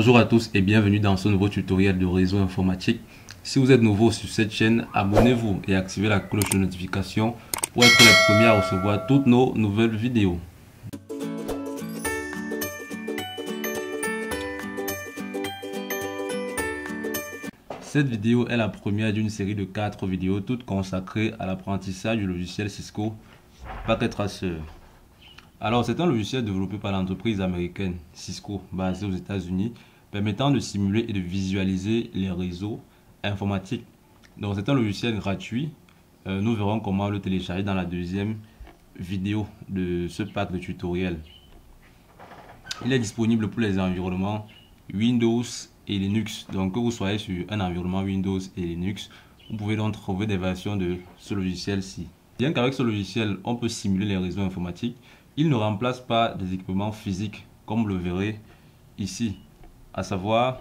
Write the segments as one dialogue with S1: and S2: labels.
S1: Bonjour à tous et bienvenue dans ce nouveau tutoriel de réseau informatique. Si vous êtes nouveau sur cette chaîne, abonnez-vous et activez la cloche de notification pour être les premiers à recevoir toutes nos nouvelles vidéos. Cette vidéo est la première d'une série de 4 vidéos toutes consacrées à l'apprentissage du logiciel Cisco Packet Tracer. Alors, c'est un logiciel développé par l'entreprise américaine Cisco, basée aux États-Unis, permettant de simuler et de visualiser les réseaux informatiques. Donc, c'est un logiciel gratuit. Nous verrons comment le télécharger dans la deuxième vidéo de ce pack de tutoriels. Il est disponible pour les environnements Windows et Linux. Donc, que vous soyez sur un environnement Windows et Linux, vous pouvez donc trouver des versions de ce logiciel-ci. Bien qu'avec ce logiciel, on peut simuler les réseaux informatiques, il ne remplace pas des équipements physiques, comme vous le verrez ici, à savoir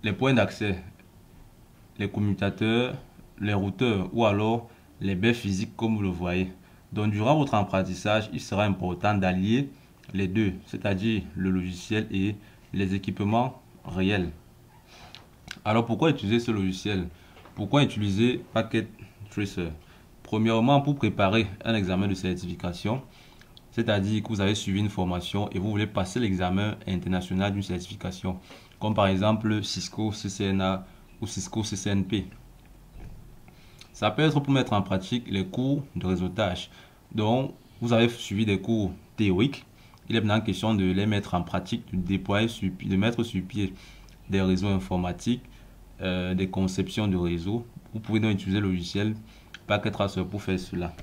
S1: les points d'accès, les commutateurs, les routeurs ou alors les baies physiques, comme vous le voyez. Donc, durant votre apprentissage, il sera important d'allier les deux, c'est-à-dire le logiciel et les équipements réels. Alors, pourquoi utiliser ce logiciel? Pourquoi utiliser Packet Tracer? Premièrement, pour préparer un examen de certification, c'est-à-dire que vous avez suivi une formation et vous voulez passer l'examen international d'une certification, comme par exemple Cisco CCNA ou Cisco CCNP. Ça peut être pour mettre en pratique les cours de réseautage. Donc, vous avez suivi des cours théoriques. Il est maintenant question de les mettre en pratique, de déployer, de mettre sur pied des réseaux informatiques, des conceptions de réseaux. Vous pouvez donc utiliser le logiciel Packet Tracer pour faire cela.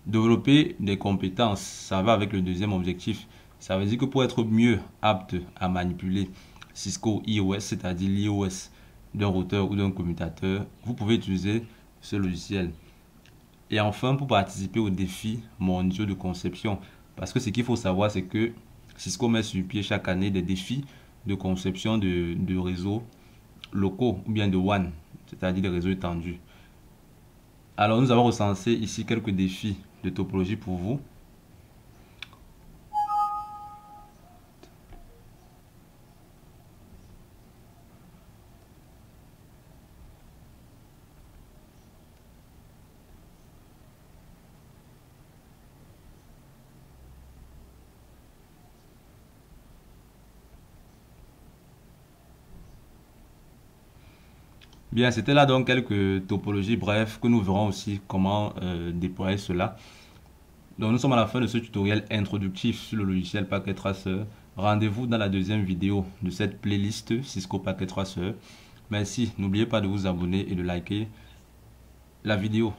S1: Développer des compétences, ça va avec le deuxième objectif. Ça veut dire que pour être mieux apte à manipuler Cisco iOS, c'est-à-dire l'iOS d'un routeur ou d'un commutateur, vous pouvez utiliser ce logiciel. Et enfin, pour participer aux défis mondiaux de conception, parce que ce qu'il faut savoir, c'est que Cisco met sur pied chaque année des défis de conception de réseaux locaux ou bien de WAN, c'est-à-dire des réseaux étendus. Alors, nous avons recensé ici quelques défis de topologie pour vous. Bien, c'était là donc quelques topologies bref que nous verrons aussi comment déployer cela. Donc nous sommes à la fin de ce tutoriel introductif sur le logiciel Packet Tracer. Rendez-vous dans la deuxième vidéo de cette playlist Cisco Packet Tracer. Merci, n'oubliez pas de vous abonner et de liker la vidéo.